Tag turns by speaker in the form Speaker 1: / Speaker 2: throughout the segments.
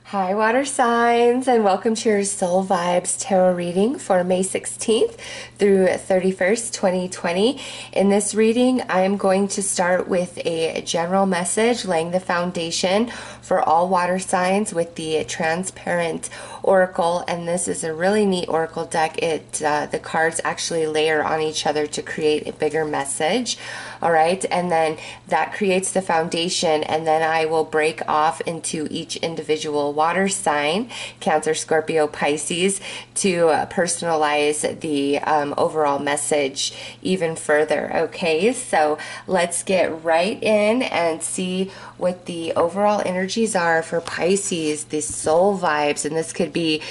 Speaker 1: Hi, water signs, and welcome to your Soul Vibes Tarot reading for May 16th through 31st, 2020. In this reading, I'm going to start with a general message laying the foundation for all water signs with the transparent oracle, and this is a really neat oracle deck. The cards actually layer on each other to create a bigger message. All right, and then that creates the foundation, and then I will break off into each individual water sign, Cancer, Scorpio, Pisces, to personalize the overall message even further. Okay, so let's get right in and see what the overall energies are for Pisces, the soul vibes. And this could be,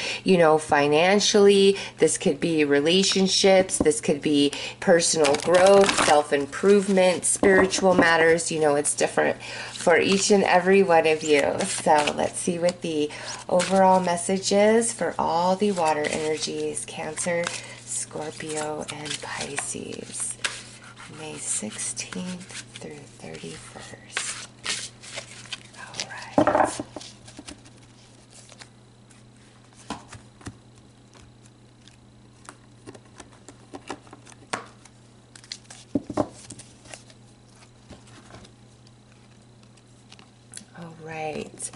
Speaker 1: financially, this could be relationships, this could be personal growth, self-improvement, spiritual matters. It's different for each and every one of you. So let's see what the overall message is for all the water energies, Cancer, Scorpio, and Pisces, May 16th through 31st. All right. All right.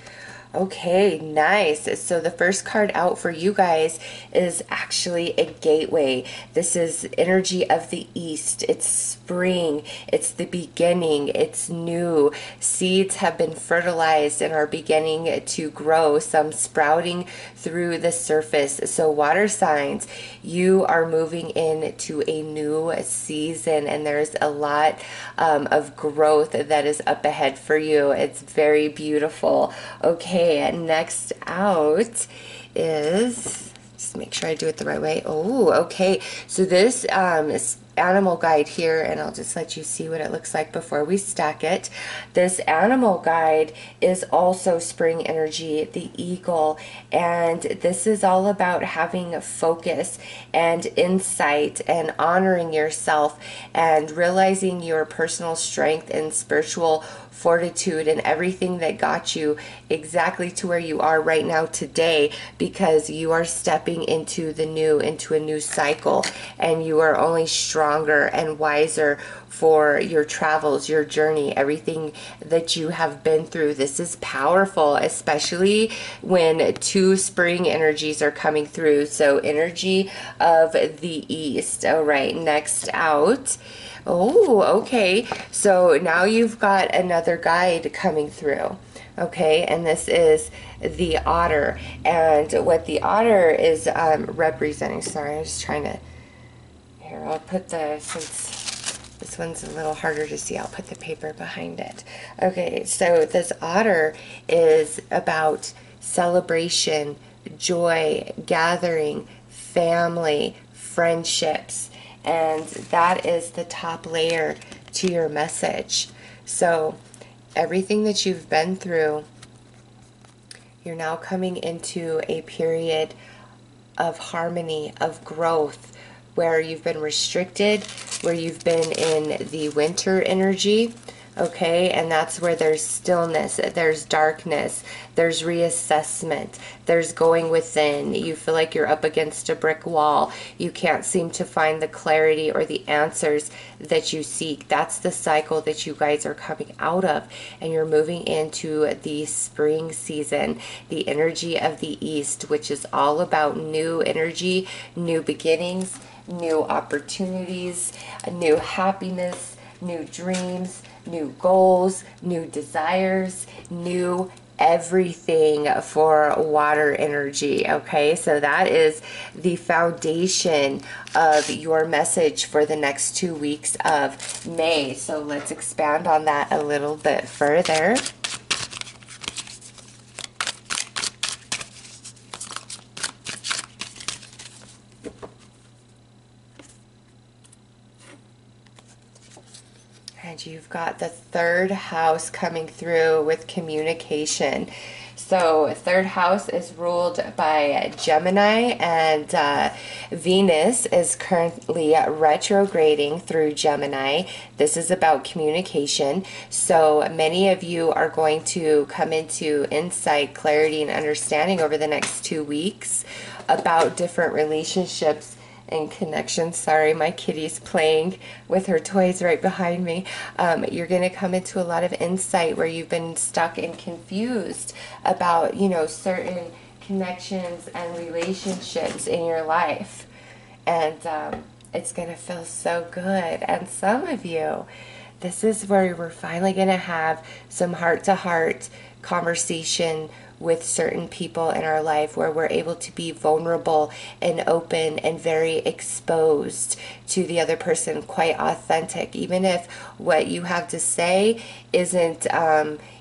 Speaker 1: Okay, nice. So the first card out for you guys is actually a gateway. This is energy of the east. It's spring. It's the beginning. It's new. Seeds have been fertilized and are beginning to grow, some sprouting through the surface. So water signs, you are moving into a new season, and there's a lot of growth that is up ahead for you. It's very beautiful. Okay, next out is, just make sure I do it the right way. Oh, okay. So this is animal guide here, and I'll just let you see what it looks like before we stack it. This animal guide is also spring energy, the eagle, and this is all about having focus and insight and honoring yourself and realizing your personal strength and spiritual fortitude and everything that got you exactly to where you are right now today, because you are stepping into the new, into a new cycle, and you are only stronger and wiser for your travels, your journey, everything that you have been through. This is powerful, especially when two spring energies are coming through. So energy of the east. All right, next out. Oh, okay. So now you've got another guide coming through. Okay, and this is the otter. And what the otter is representing, sorry, I was trying to, here, I'll put since this one's a little harder to see, I'll put the paper behind it. Okay, so this otter is about celebration, joy, gathering, family, friendships. And that is the top layer to your message. So everything that you've been through, you're now coming into a period of harmony, of growth, where you've been restricted, where you've been in the winter energy. Okay, and that's where there's stillness, there's darkness, there's reassessment, there's going within. You feel like you're up against a brick wall. You can't seem to find the clarity or the answers that you seek. That's the cycle that you guys are coming out of, and you're moving into the spring season, the energy of the east, which is all about new energy, new beginnings, new opportunities, new happiness, new dreams, new goals, new desires, new everything for water energy. Okay, so that is the foundation of your message for the next 2 weeks of May. So let's expand on that a little bit further. And you've got the third house coming through with communication. So third house is ruled by Gemini, and Venus is currently retrograding through Gemini. This is about communication. So many of you are going to come into insight, clarity, and understanding over the next 2 weeks about different relationships and connection. Sorry, my kitty's playing with her toys right behind me. You're going to come into a lot of insight where you've been stuck and confused about, you know, certain connections and relationships in your life. And it's going to feel so good. And some of you, this is where we're finally going to have some heart-to-heart conversation with certain people in our life where we're able to be vulnerable and open and very exposed to the other person, quite authentic, even if what you have to say isn't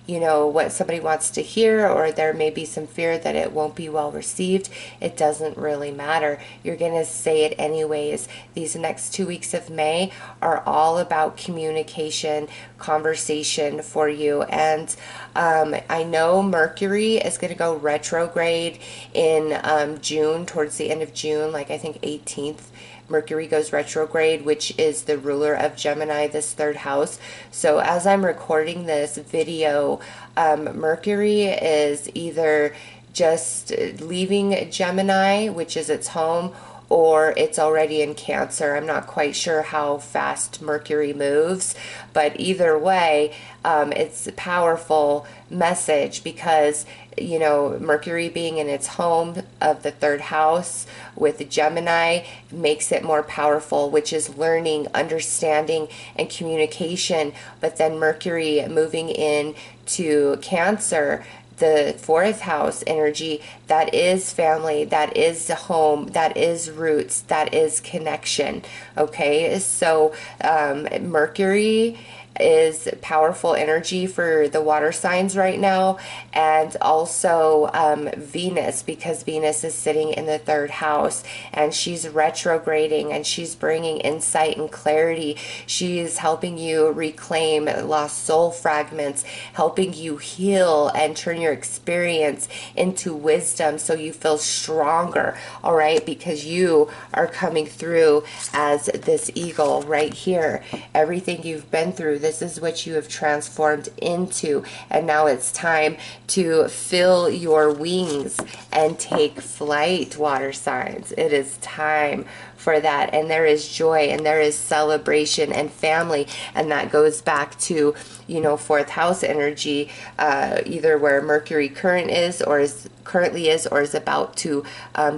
Speaker 1: you know, what somebody wants to hear, or there may be some fear that it won't be well received. It doesn't really matter. You're going to say it anyways. These next 2 weeks of May are all about communication, conversation for you. And I know Mercury is going to go retrograde in June, towards the end of June, like I think 18th. Mercury goes retrograde, which is the ruler of Gemini, this third house. So as I'm recording this video, Mercury is either just leaving Gemini, which is its home, or it's already in Cancer. I'm not quite sure how fast Mercury moves, but either way, it's a powerful message because, you know, Mercury being in its home of the third house with Gemini makes it more powerful, which is learning, understanding, and communication. But then Mercury moving in to Cancer, the fourth house energy, that is family, that is the home, that is roots, that is connection. Okay, so Mercury is powerful energy for the water signs right now, and also Venus, because Venus is sitting in the third house and she's retrograding and she's bringing insight and clarity. She's helping you reclaim lost soul fragments, helping you heal and turn your experience into wisdom so you feel stronger, all right, because you are coming through as this eagle right here. Everything you've been through, this is what you have transformed into, and now it's time to fill your wings and take flight, water signs. It is time for that, and there is joy and there is celebration and family, and that goes back to, you know, fourth house energy, either where Mercury currently is or is about to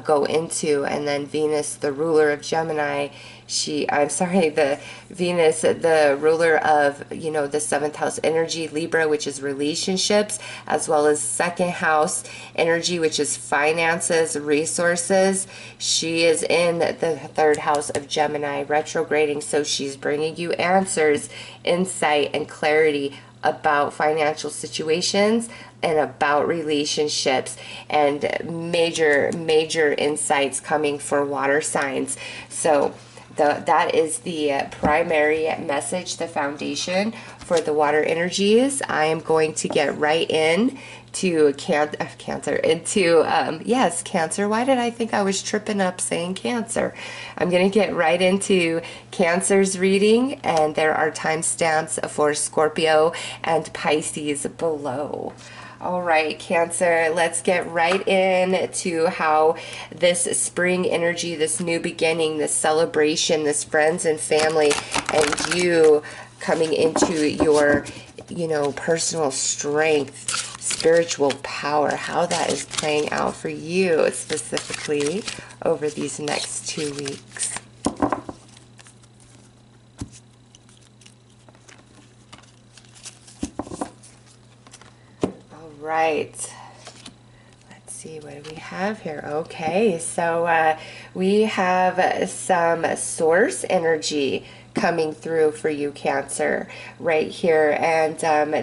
Speaker 1: go into. And then Venus, the ruler of Gemini, the Venus, the ruler of, you know, the seventh house energy, Libra, which is relationships, as well as second house energy, which is finances, resources. She is in the third house of Gemini, retrograding, so she's bringing you answers, insight, and clarity about financial situations and about relationships, and major insights coming for water signs. So that is the primary message, the foundation for the water energies. I am going to get right in to Cancer. Yes, Cancer. Why did I think I was tripping up saying Cancer? I'm going to get right into Cancer's reading, and there are timestamps for Scorpio and Pisces below. All right, Cancer, let's get right in to how this spring energy, this new beginning, this celebration, this friends and family, and you coming into your, you know, personal strength, spiritual power, how that is playing out for you specifically over these next 2 weeks. Right. Let's see, what do we have here? Okay, so we have some source energy coming through for you, Cancer, right here. And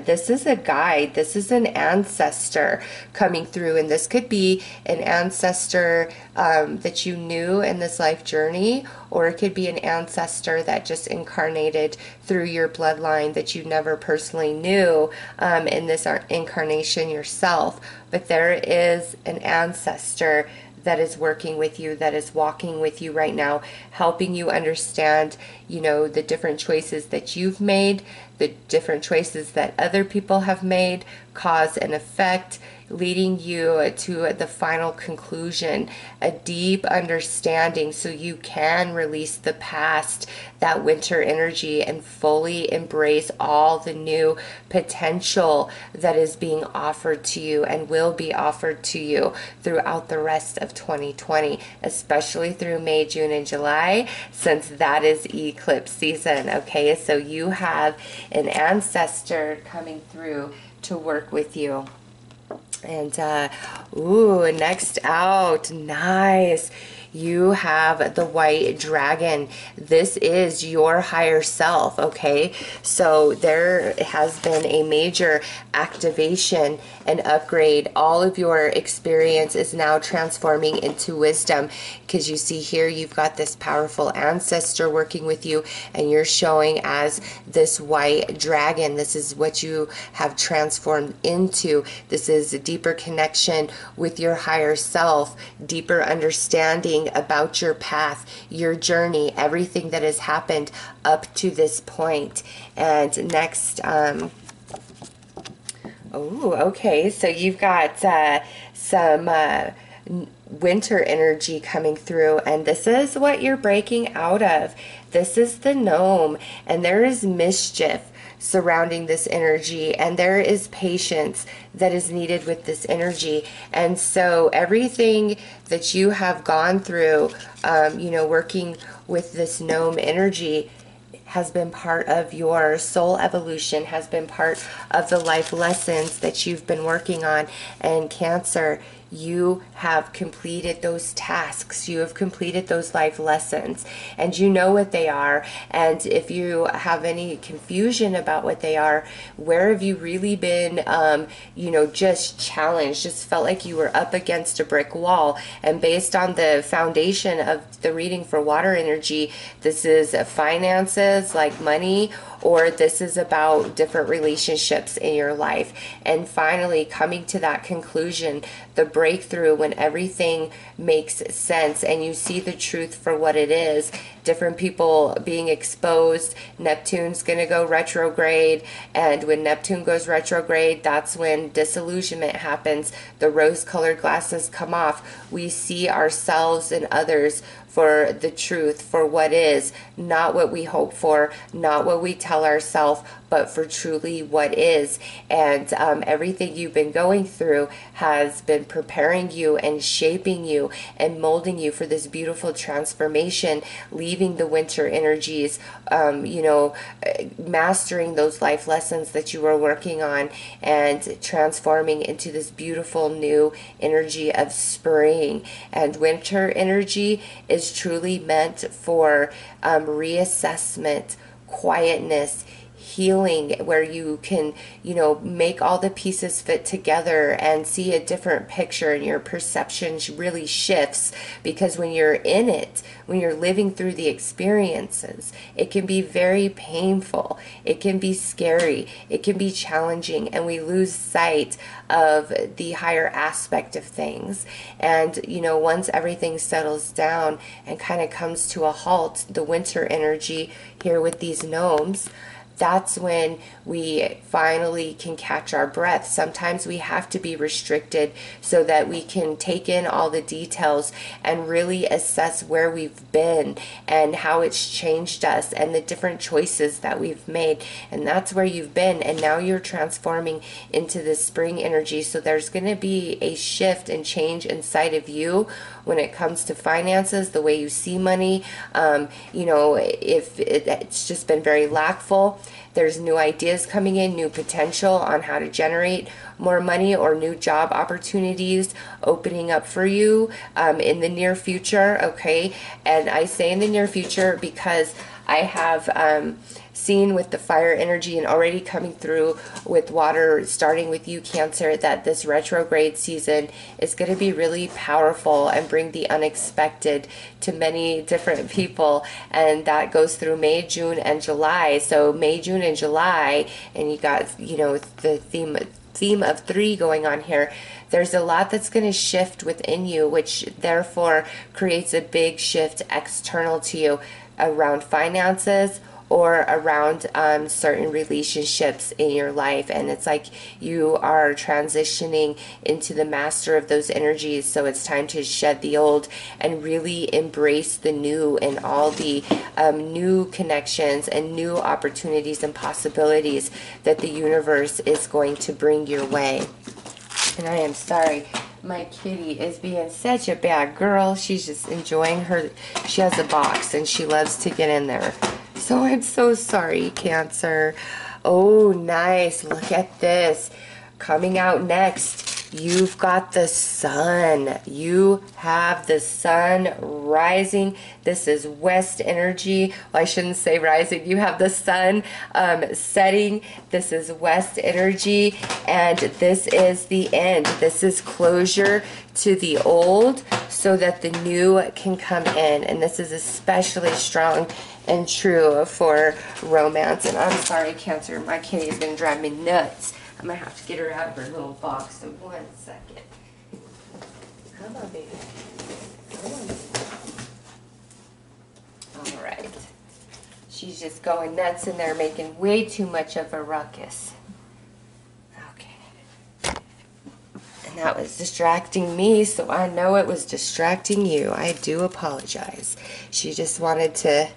Speaker 1: this is a guide. This is an ancestor coming through, and this could be an ancestor that you knew in this life journey, or it could be an ancestor that just incarnated through your bloodline that you never personally knew in this incarnation yourself. But there is an ancestor that is working with you, that is walking with you right now, helping you understand, you know, the different choices that you've made, the different choices that other people have made, cause and effect, leading you to the final conclusion, a deep understanding so you can release the past, that winter energy, and fully embrace all the new potential that is being offered to you and will be offered to you throughout the rest of 2020, especially through May, June, and July, since that is eclipse season. Okay, so you have an ancestor coming through to work with you. And ooh, next out, nice, you have the white dragon. This is your higher self, okay? So there has been a major activation and upgrade. All of your experience is now transforming into wisdom, because you see here you've got this powerful ancestor working with you, and you're showing as this white dragon. This is what you have transformed into. This is a deeper connection with your higher self, deeper understanding about your path, your journey, everything that has happened up to this point. And next, oh, okay, so you've got some winter energy coming through, and this is what you're breaking out of. This is the gnome, and there is mischief surrounding this energy, and there is patience that is needed with this energy. And so everything that you have gone through, you know, working with this gnome energy, has been part of your soul evolution, has been part of the life lessons that you've been working on. And Cancer, you have completed those tasks, you have completed those life lessons, and you know what they are. And if you have any confusion about what they are, where have you really been, you know, just challenged, just felt like you were up against a brick wall? And based on the foundation of the reading for water energy, this is finances, like money, or this is about different relationships in your life. And finally coming to that conclusion, the breakthrough, when everything makes sense and you see the truth for what it is. Different people being exposed. Neptune's going to go retrograde, and when Neptune goes retrograde, that's when disillusionment happens. The rose-colored glasses come off. We see ourselves and others for the truth, for what is, not what we hope for, not what we tell ourselves, but for truly what is. And everything you've been going through has been preparing you and shaping you and molding you for this beautiful transformation, leaving the winter energies, you know, mastering those life lessons that you were working on, and transforming into this beautiful new energy of spring. And winter energy is truly meant for reassessment, quietness, healing, where you can, you know, make all the pieces fit together and see a different picture, and your perception really shifts. Because when you're in it, when you're living through the experiences, it can be very painful, it can be scary, it can be challenging, and we lose sight of the higher aspect of things. And you know, once everything settles down and kind of comes to a halt, the winter energy here with these gnomes, that's when we finally can catch our breath. Sometimes we have to be restricted so that we can take in all the details and really assess where we've been and how it's changed us and the different choices that we've made. And that's where you've been, and now you're transforming into this spring energy. So there's going to be a shift and change inside of you when it comes to finances, the way you see money. You know, if it's just been very lackful, there's new ideas coming in, new potential on how to generate more money, or new job opportunities opening up for you in the near future, okay? And I say in the near future because I have seen with the fire energy and already coming through with water, starting with you, Cancer, that this retrograde season is going to be really powerful and bring the unexpected to many different people. And that goes through May, June, and July. So May, June, and July, and you got, you know, the theme of 3 going on here. There's a lot that's going to shift within you, which therefore creates a big shift external to you around finances or around certain relationships in your life. And it's like you are transitioning into the master of those energies. So it's time to shed the old and really embrace the new and all the new connections and new opportunities and possibilities that the universe is going to bring your way. And I am sorry, my kitty is being such a bad girl. She's just enjoying her. She has a box and she loves to get in there. So I'm so sorry, Cancer. Oh, nice. Look at this. Coming out next, you've got the sun. You have the sun rising. This is west energy. Well, I shouldn't say rising. You have the sun setting. This is west energy. And this is the end. This is closure to the old so that the new can come in. And this is especially strong and true for romance. And I'm sorry, Cancer, my kitty is going to drive me nuts. I'm going to have to get her out of her little box. So 1 second. Come on, baby. Come on. All right. She's just going nuts in there, making way too much of a ruckus. Okay. And that was distracting me, so I know it was distracting you. I do apologize. She just wanted to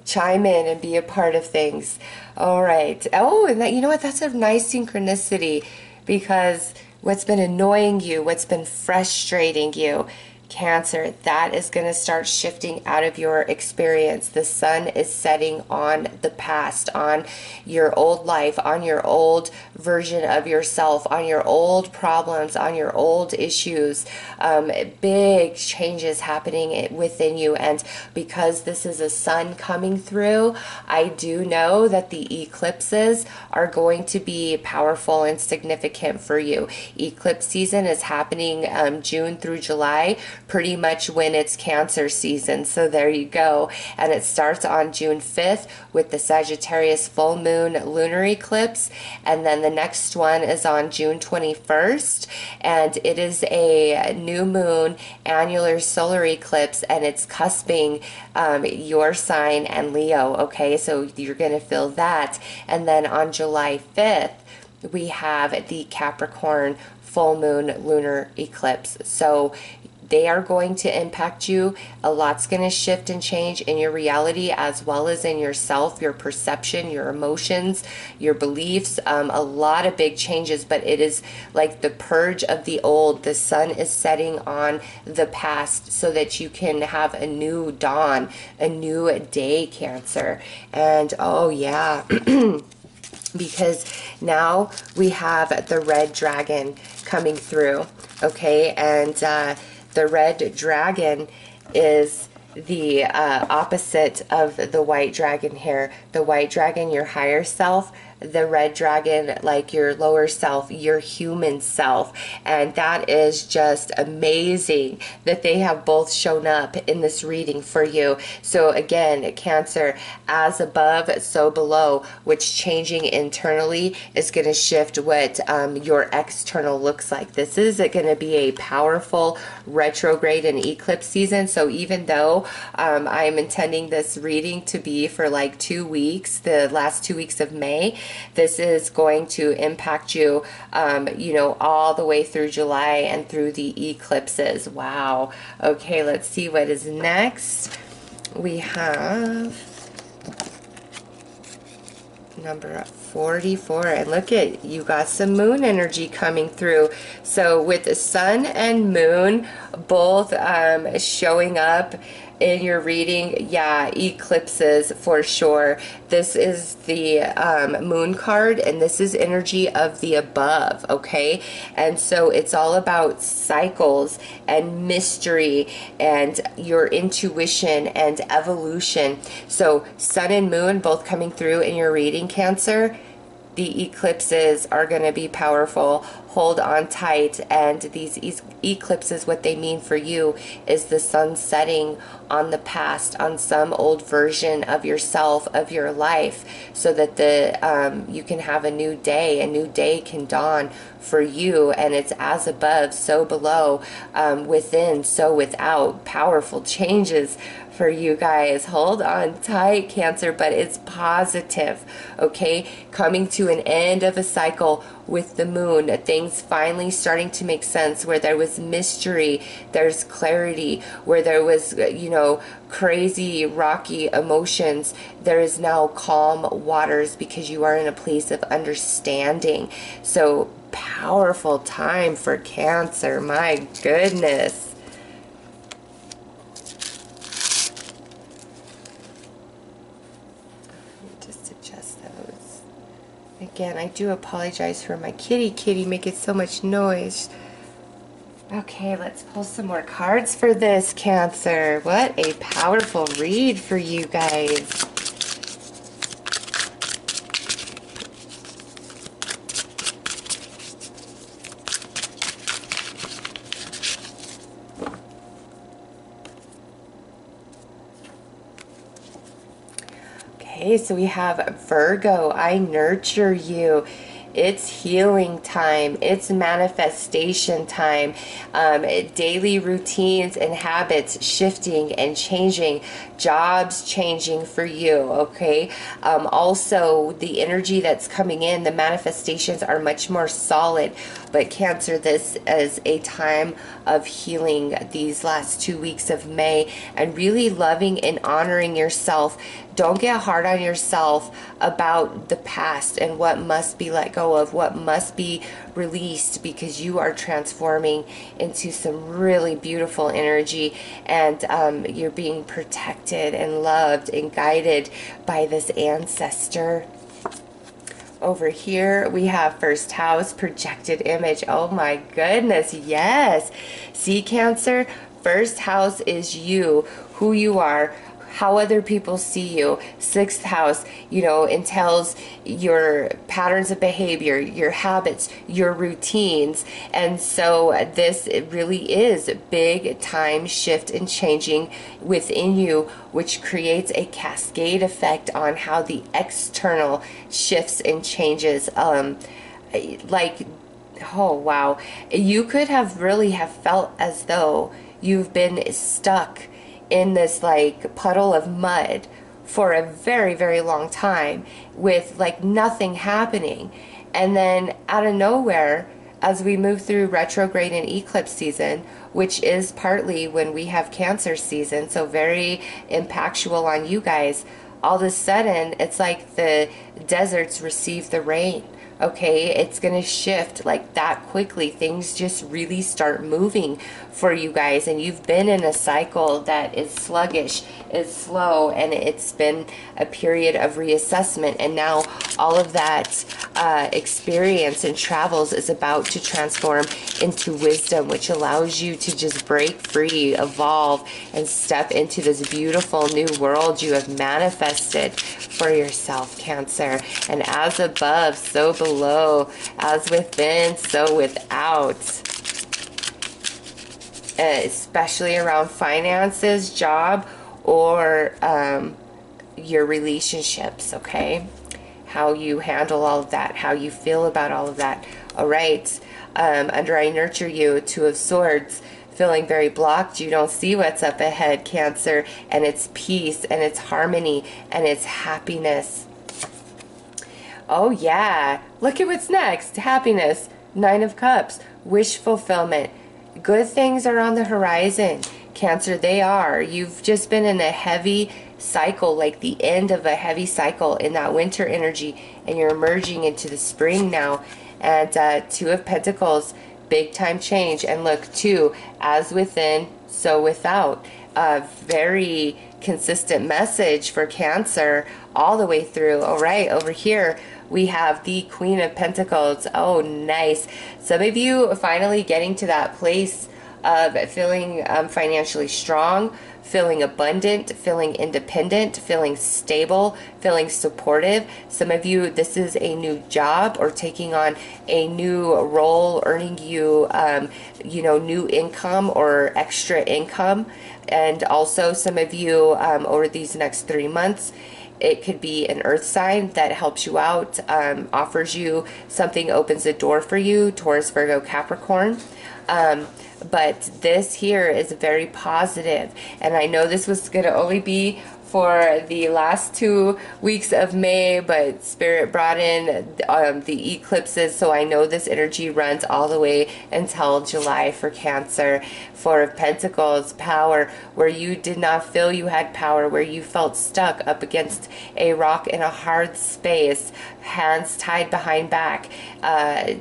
Speaker 1: chime in and be a part of things. All right. Oh, and that, you know what? That's a nice synchronicity, because what's been annoying you, what's been frustrating you, Cancer, that is going to start shifting out of your experience. The sun is setting on the past, on your old life, on your old version of yourself, on your old problems, on your old issues. Big changes happening within you. And because this is a sun coming through, I do know that the eclipses are going to be powerful and significant for you. Eclipse season is happening June through July, pretty much when it's Cancer season. So there you go. And it starts on June 5th with the Sagittarius full moon lunar eclipse. And then the next one is on June 21st. And it is a new moon annular solar eclipse, and it's cusping your sign and Leo. Okay, so you're going to feel that. And then on July 5th, we have the Capricorn full moon lunar eclipse. So they are going to impact you. A lot's going to shift and change in your reality as well as in yourself, your perception, your emotions, your beliefs. A lot of big changes, but it is like the purge of the old. The sun is setting on the past so that you can have a new dawn, a new day, Cancer. And oh yeah, because now we have the red dragon coming through, okay? And the red dragon is the opposite of the white dragon here. The white dragon, your higher self. The red dragon, like your lower self, your human self. And that is just amazing that they have both shown up in this reading for you. So again, Cancer, as above, so below, which changing internally is going to shift what your external looks like. This is going to be a powerful retrograde and eclipse season. So even though I'm intending this reading to be for like 2 weeks, the last 2 weeks of May, this is going to impact you, you know, all the way through July and through the eclipses. Wow. Okay, let's see what is next. We have number 44, and look at, you got some moon energy coming through. So with the sun and moon both showing up in your reading, yeah, eclipses for sure. This is the moon card, and this is energy of the above, okay? And so it's all about cycles and mystery and your intuition and evolution. So sun and moon both coming through in your reading, Cancer. The eclipses are going to be powerful. Hold on tight. And these eclipses, what they mean for you is the sun setting on the past, on some old version of yourself, of your life, so that you can have a new day. A new day can dawn for you, and it's as above, so below, within, so without. Powerful changes for you guys. Hold on tight, Cancer, but it's positive, okay? Coming to an end of a cycle with the moon, things finally starting to make sense. Where there was mystery, there's clarity. Where there was, crazy, rocky emotions, there is now calm waters, because you are in a place of understanding. So powerful time for Cancer, my goodness. Again, I do apologize for my kitty making so much noise. Okay, let's pull some more cards for this, Cancer. What a powerful read for you guys. Okay, so we have Virgo. I nurture you. It's healing time. It's manifestation time. Daily routines and habits shifting and changing. Jobs changing for you, okay? Also, the energy that's coming in, the manifestations are much more solid. But Cancer, this is a time of healing these last 2 weeks of May, and really loving and honoring yourself. Don't get hard on yourself about the past and what must be let go of, what must be released, because you are transforming into some really beautiful energy, and you're being protected and loved and guided by this ancestor. Over here we have first house, projected image. Oh my goodness, yes. See, Cancer, first house is you, who you are, how other people see you. Sixth house, entails your patterns of behavior, your habits, your routines. And so this really is big time shift and changing within you, which creates a cascade effect on how the external shifts and changes. Oh wow, you could have really have felt as though you've been stuck in this like puddle of mud for a very, very long time, with like nothing happening. And then out of nowhere, as we move through retrograde and eclipse season, which is partly when we have Cancer season, so very impactful on you guys, all of a sudden it's like the deserts receive the rain. Okay, it's going to shift like that quickly. Things just really start moving for you guys, and you've been in a cycle that is sluggish, is slow, and it's been a period of reassessment, and now all of that experience and travels is about to transform into wisdom, which allows you to just break free, evolve, and step into this beautiful new world you have manifested for yourself, Cancer. And as above, so below, as within, so without. Especially around finances, job, or your relationships, okay? How you handle all of that, how you feel about all of that. All right, under I nurture you, Two of Swords, feeling very blocked. You don't see what's up ahead, Cancer, and it's peace, and it's harmony, and it's happiness. Oh yeah, look at what's next. Happiness, Nine of Cups, wish fulfillment. Good things are on the horizon, Cancer. They are. You've just been in a heavy cycle, like the end of a heavy cycle in that winter energy, and you're emerging into the spring now. And Two of Pentacles, big time change. And look, too, as within, so without. A very consistent message for Cancer all the way through. All right, over here we have the Queen of Pentacles. Oh, nice. Some of you finally getting to that place of feeling financially strong, feeling abundant, feeling independent, feeling stable, feeling supportive. Some of you, this is a new job or taking on a new role, earning you, new income or extra income. And also some of you over these next 3 months, it could be an earth sign that helps you out, offers you something, opens a door for you, Taurus, Virgo, Capricorn. But this here is very positive, and I know this was going to only be for the last 2 weeks of May, but Spirit brought in the eclipses, so I know this energy runs all the way until July for Cancer. Four of Pentacles, power, where you did not feel you had power, where you felt stuck up against a rock in a hard space, hands tied behind back,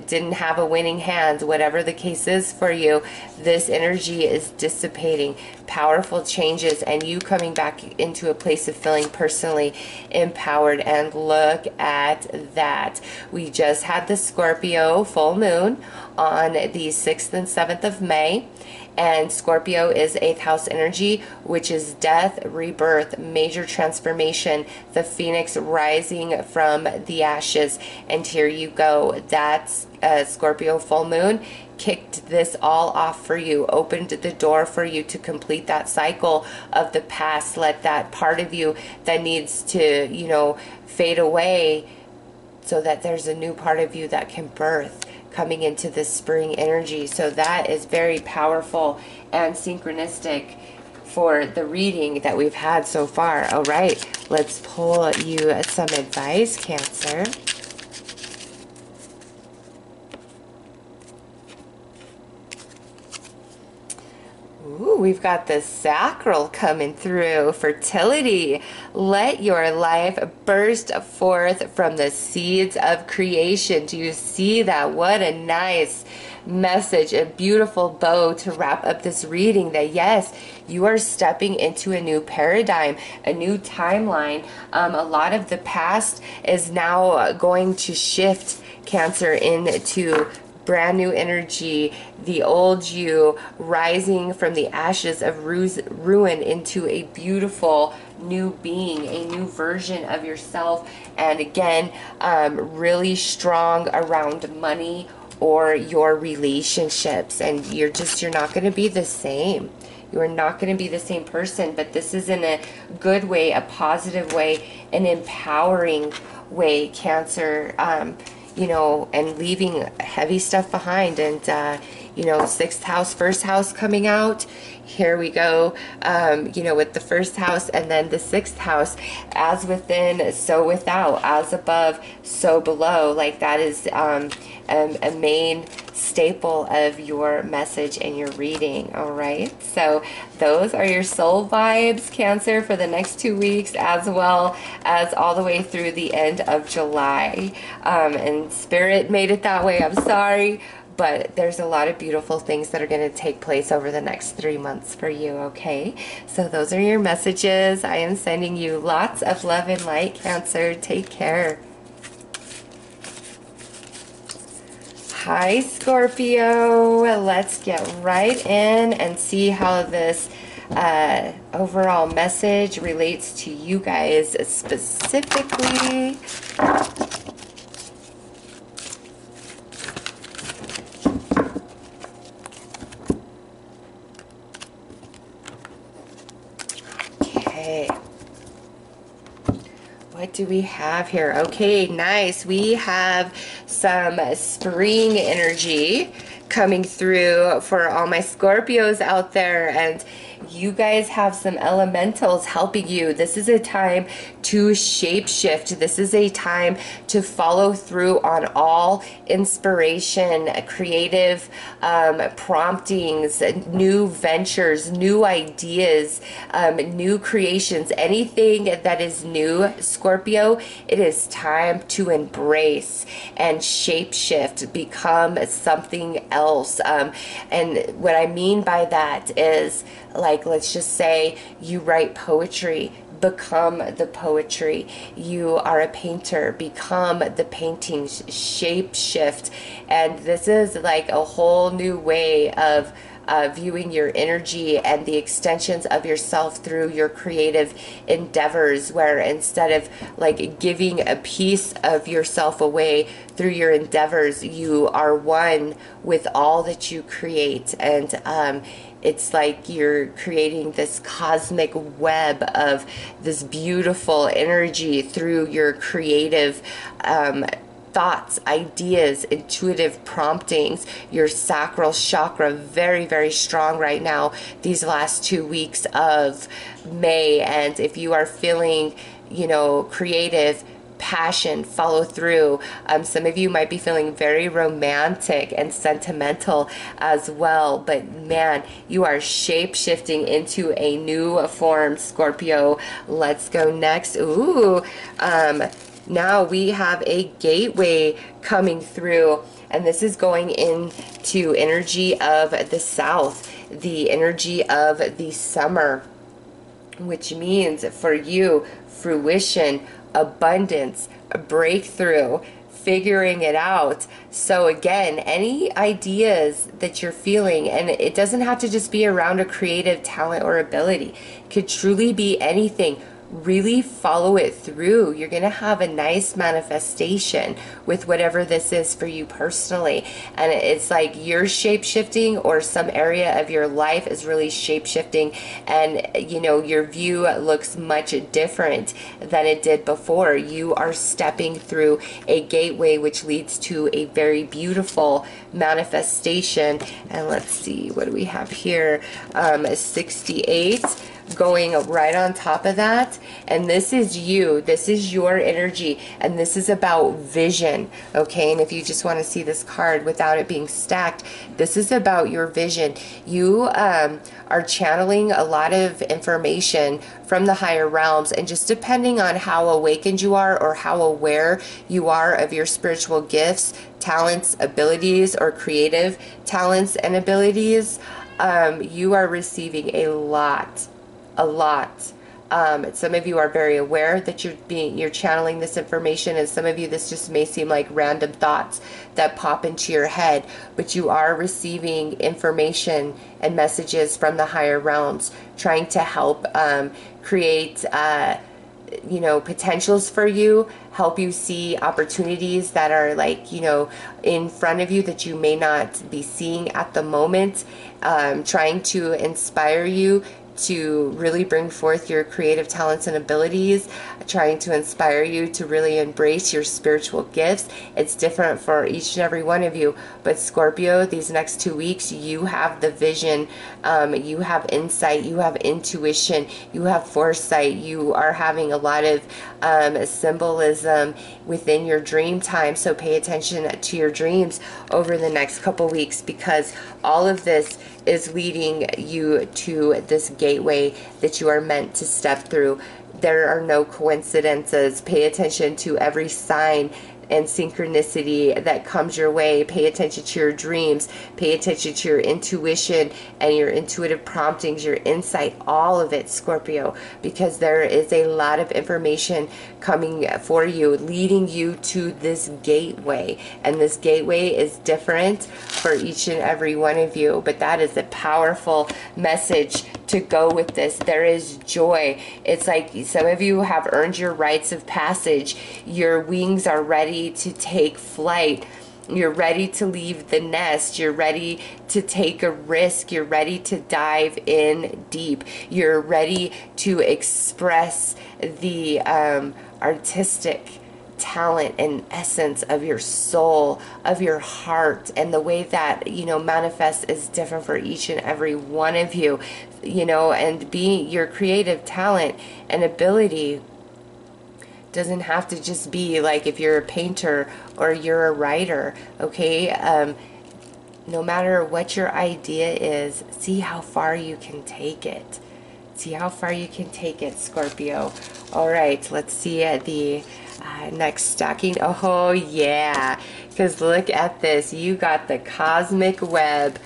Speaker 1: didn't have a winning hand, whatever the case is for you, this energy is dissipating. Powerful changes and you coming back into a place of feeling personally empowered. And look at that. We just had the Scorpio full moon on the 6th and 7th of May. And Scorpio is 8th house energy, which is death, rebirth, major transformation, the phoenix rising from the ashes. And here you go. That's Scorpio full moon kicked this all off for you, opened the door for you to complete that cycle of the past. Let that part of you that needs to, fade away so that there's a new part of you that can birth coming into this spring energy. So that is very powerful and synchronistic for the reading that we've had so far. All right, let's pull you some advice, Cancer. Ooh, we've got the sacral coming through. Fertility. Let your life burst forth from the seeds of creation. Do you see that? What a nice message, a beautiful bow to wrap up this reading, that yes, you are stepping into a new paradigm, a new timeline. A lot of the past is now going to shift, Cancer, into brand new energy, the old you rising from the ashes of ruin into a beautiful new being, a new version of yourself. And again, really strong around money or your relationships. And you're not going to be the same. You are not going to be the same person, but this is in a good way, a positive way, an empowering way, Cancer. And leaving heavy stuff behind. And, 6th house, 1st house coming out. Here we go, with the 1st house and then the 6th house. As within, so without. As above, so below. Like that is a main staple of your message and your reading. All right, so those are your soul vibes, Cancer, for the next 2 weeks, as well as all the way through the end of July. And Spirit made it that way. I'm sorry, but there's a lot of beautiful things that are going to take place over the next 3 months for you, okay? So those are your messages. I am sending you lots of love and light, Cancer. Take care. Hi, Scorpio. Let's get right in and see how this overall message relates to you guys specifically. Okay. What do we have here? Okay, nice. We have some spring energy coming through for all my Scorpios out there, and you guys have some elementals helping you. This is a time to shapeshift. This is a time to follow through on all inspiration, creative promptings, new ventures, new ideas, new creations, anything that is new, Scorpio, it is time to embrace and shapeshift, become something else else. And what I mean by that is, like, let's just say you write poetry, become the poetry. You are a painter, become the painting, shape shift. And this is like a whole new way of viewing your energy and the extensions of yourself through your creative endeavors, where instead of like giving a piece of yourself away through your endeavors, you are one with all that you create. And it's like you're creating this cosmic web of this beautiful energy through your creative thoughts, ideas, intuitive promptings. Your sacral chakra very, very strong right now these last 2 weeks of May. And if you are feeling, creative, passion, follow through. Some of you might be feeling very romantic and sentimental as well, but man, you are shape shifting into a new form, Scorpio. Let's go next. Ooh, now we have a gateway coming through, and this is going into energy of the south, the energy of the summer, which means for you, fruition, abundance, a breakthrough, figuring it out. So again, any ideas that you're feeling, and it doesn't have to just be around a creative talent or ability, it could truly be anything. Really follow it through. You're going to have a nice manifestation with whatever this is for you personally. And it's like you're shape shifting, or some area of your life is really shape shifting, and your view looks much different than it did before. You are stepping through a gateway which leads to a very beautiful manifestation. And let's see, what do we have here? 68 going right on top of that. And this is you, this is your energy, and this is about vision. Okay, and if you just want to see this card without it being stacked, this is about your vision. You are channeling a lot of information from the higher realms, and just depending on how awakened you are or how aware you are of your spiritual gifts, talents, abilities, or creative talents and abilities, you are receiving a lot. Some of you are very aware that you're channeling this information, and some of you this just may seem like random thoughts that pop into your head, but you are receiving information and messages from the higher realms trying to help create potentials for you, help you see opportunities that are like in front of you that you may not be seeing at the moment, trying to inspire you to really bring forth your creative talents and abilities, trying to inspire you to really embrace your spiritual gifts. It's different for each and every one of you, but Scorpio, these next 2 weeks, you have the vision, you have insight, you have intuition, you have foresight, you are having a lot of symbolism within your dream time. So pay attention to your dreams over the next couple weeks, because all of this is leading you to this gateway that you are meant to step through. There are no coincidences. Pay attention to every sign and synchronicity that comes your way. Pay attention to your dreams. Pay attention to your intuition and your intuitive promptings, your insight, all of it, Scorpio, because there is a lot of information coming for you, leading you to this gateway. And this gateway is different for each and every one of you, but that is a powerful message to go with this. There is joy. It's like some of you have earned your rites of passage. Your wings are ready to take flight. You're ready to leave the nest. You're ready to take a risk. You're ready to dive in deep. You're ready to express the artistic talent and essence of your soul, of your heart, and the way that manifests is different for each and every one of you, and being your creative talent and ability doesn't have to just be like if you're a painter or you're a writer. Okay, no matter what your idea is, see how far you can take it. See how far you can take it, Scorpio. All right, let's see the next stacking. Oh, yeah. Because look at this. You got the cosmic web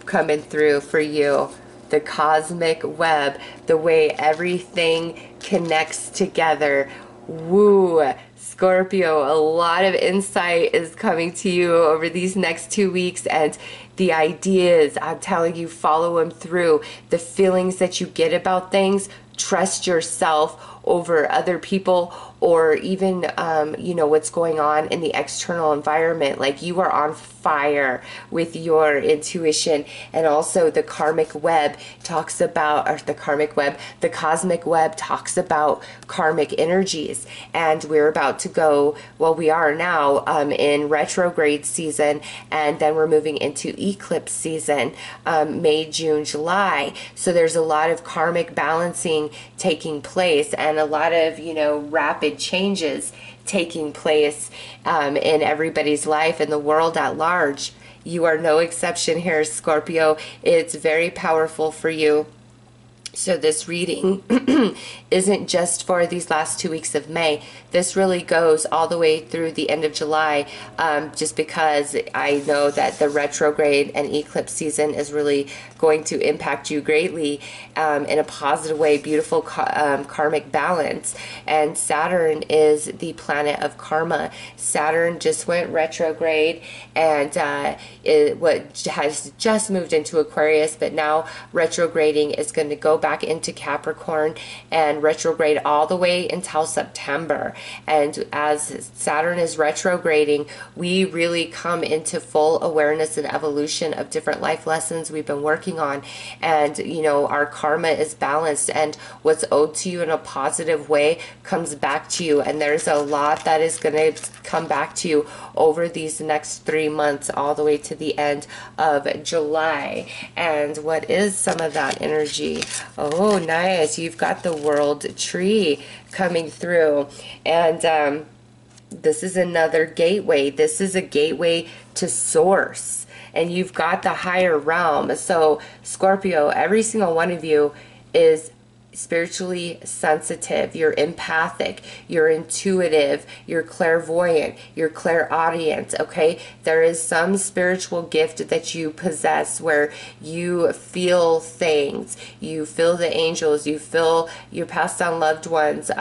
Speaker 1: coming through for you. The cosmic web. The way everything connects together. Woo. Scorpio, a lot of insight is coming to you over these next 2 weeks, and the ideas, I'm telling you, follow them through. The feelings that you get about things, trust yourself over other people, or even you know, what's going on in the external environment. Like, you are on fire with your intuition. And also the karmic web talks about, or the cosmic web talks about karmic energies. And we're about to go, well, we are now in retrograde season, and then we're moving into eclipse season, May, June, July. So there's a lot of karmic balancing taking place, and a lot of, you know, rapid changes taking place in everybody's life and the world at large. You are no exception here, Scorpio. It's very powerful for you. So this reading isn't just for these last 2 weeks of May. This really goes all the way through the end of July, just because I know that the retrograde and eclipse season is really going to impact you greatly in a positive way. Beautiful karmic balance. And Saturn is the planet of karma. Saturn just went retrograde, and what has just moved into Aquarius, but now retrograding is going to go back into Capricorn and retrograde all the way until September. And as Saturn is retrograding, we really come into full awareness and evolution of different life lessons we've been working on. And, you know, our karma is balanced, and what's owed to you in a positive way comes back to you. And there's a lot that is going to come back to you over these next 3 months, all the way to the end of July. And what is some of that energy? Oh, nice. You've got the world tree coming through. And this is another gateway. This is a gateway to source. And you've got the higher realm. So, Scorpio, every single one of you is spiritually sensitive, you're empathic, you're intuitive, you're clairvoyant, you're clairaudient, okay? There is some spiritual gift that you possess where you feel things, you feel the angels, you feel your passed on loved ones,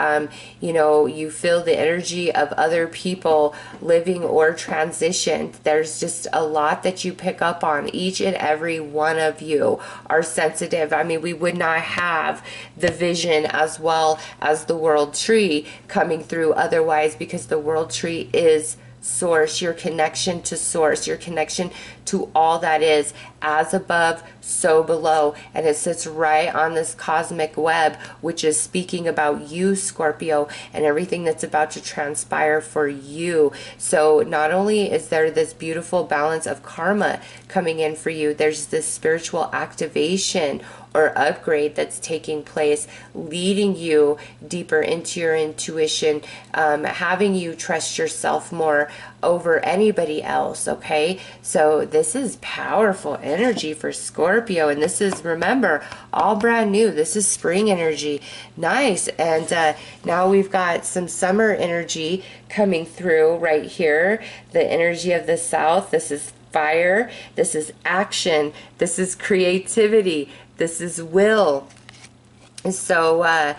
Speaker 1: you know, you feel the energy of other people living or transitioned. There's just a lot that you pick up on. Each and every one of you are sensitive. I mean, we would not have the vision as well as the world tree coming through otherwise, because the world tree is source, your connection to source, your connection to all that is, as above, so below. And it sits right on this cosmic web, which is speaking about you, Scorpio, and everything that's about to transpire for you. So not only is there this beautiful balance of karma coming in for you, there's this spiritual activation or upgrade that's taking place, leading you deeper into your intuition, having you trust yourself more over anybody else, okay? So this is powerful energy for Scorpio, and this is, remember, all brand new. This is spring energy. Nice. And now we've got some summer energy coming through right here. The energy of the south. This is fire. This is action. This is creativity. This is will. So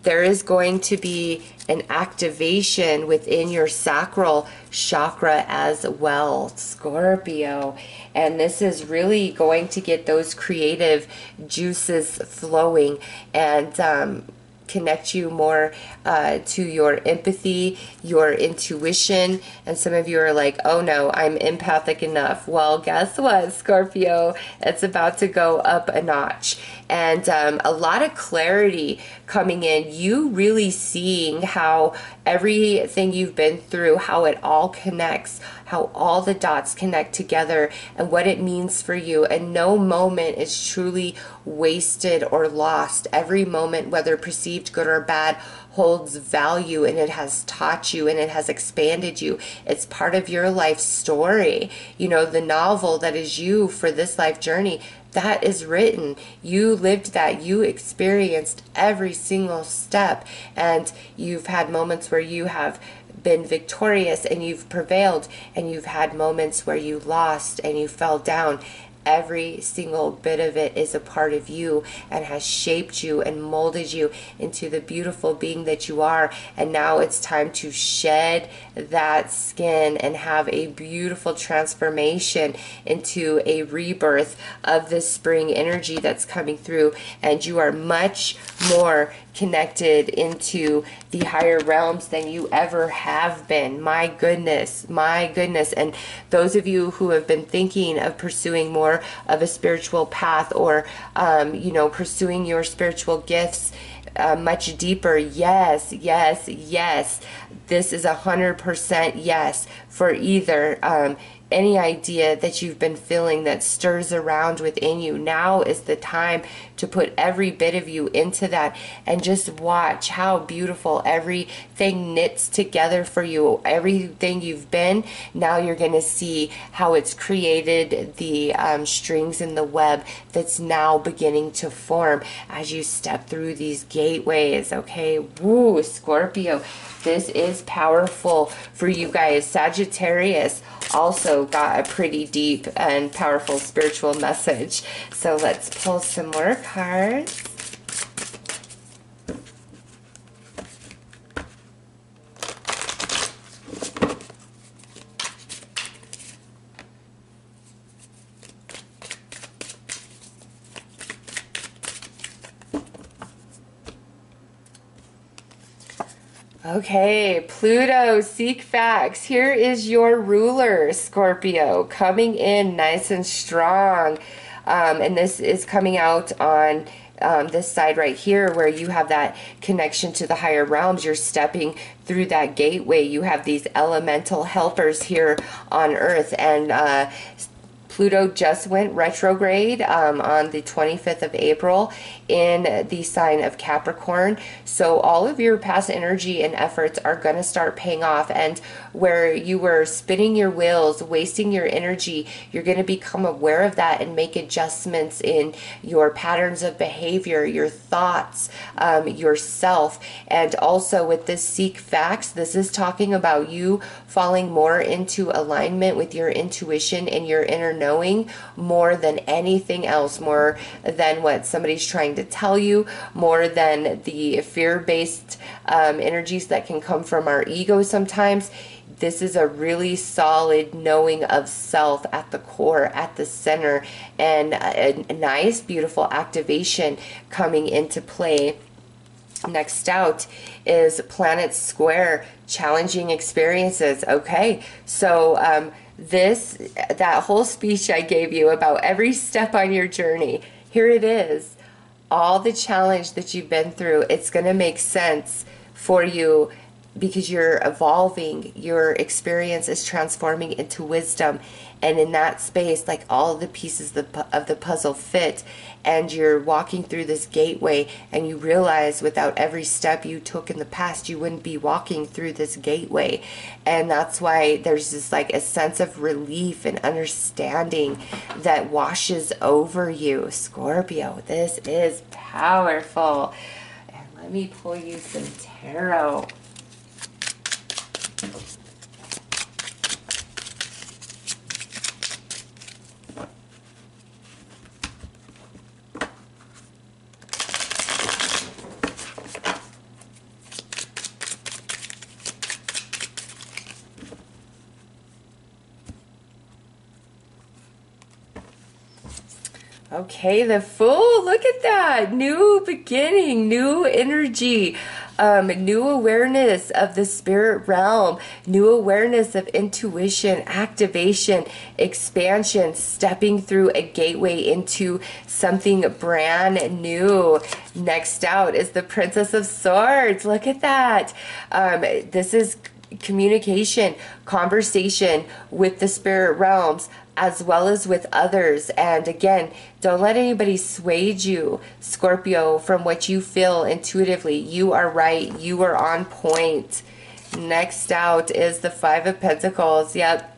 Speaker 1: there is going to be an activation within your sacral chakra as well, Scorpio. And this is really going to get those creative juices flowing and connect you more to your empathy, your intuition. And some of you are like, oh no, I'm empathic enough. Well, guess what, Scorpio? It's about to go up a notch. And a lot of clarity coming in. You really seeing how everything you've been through, how it all connects, how all the dots connect together, and what it means for you. And no moment is truly wasted or lost. Every moment, whether perceived good or bad, holds value, and it has taught you and it has expanded you. It's part of your life story. You know, the novel that is you for this life journey, that is written. You lived that. You experienced every single step, and you've had moments where you have been victorious and you've prevailed, and you've had moments where you lost and you fell down. Every single bit of it is a part of you and has shaped you and molded you into the beautiful being that you are. And now it's time to shed that skin and have a beautiful transformation into a rebirth of this spring energy that's coming through. And you are much more connected into the higher realms than you ever have been. My goodness, my goodness. And those of you who have been thinking of pursuing more of a spiritual path, or you know, pursuing your spiritual gifts much deeper, yes, yes, yes. This is 100% yes for either any idea that you've been feeling that stirs around within you. Now is the time to put every bit of you into that, and just watch how beautiful everything knits together for you. Everything you've been, now you're going to see how it's created the strings in the web that's now beginning to form as you step through these gateways. Okay, woo, Scorpio, this is powerful for you guys. Sagittarius also got a pretty deep and powerful spiritual message. So let's pull some more cards. Okay, Pluto, seek facts. Here is your ruler, Scorpio, coming in nice and strong. And this is coming out on this side right here, where you have that connection to the higher realms. You're stepping through that gateway. You have these elemental helpers here on Earth, and Pluto just went retrograde on the 25th of April in the sign of Capricorn. So all of your past energy and efforts are going to start paying off. And where you were spinning your wheels, wasting your energy, you're going to become aware of that and make adjustments in your patterns of behavior, your thoughts, yourself. And also with this seek facts, this is talking about you falling more into alignment with your intuition and your inner knowing more than anything else, more than what somebody's trying to tell you, more than the fear-based energies that can come from our ego sometimes. This is a really solid knowing of self at the core, at the center, and a nice, beautiful activation coming into play. Next out is Planet Square, challenging experiences. Okay, so that whole speech I gave you about every step on your journey, here it is. All the challenge that you've been through, it's going to make sense for you because you're evolving. Your experience is transforming into wisdom. And in that space, like all the pieces of the puzzle fit, and you're walking through this gateway, and you realize without every step you took in the past, you wouldn't be walking through this gateway. And that's why there's this like a sense of relief and understanding that washes over you. Scorpio, this is powerful. And let me pull you some tarot. Okay, the Fool, look at that. New beginning, new energy. New awareness of the spirit realm, new awareness of intuition, activation, expansion, stepping through a gateway into something brand new. Next out is the Princess of Swords. Look at that. This is communication, conversation with the spirit realms as well as with others. And again, don't let anybody sway you, Scorpio, from what you feel intuitively. You are right. You are on point. Next out is the Five of Pentacles. Yep.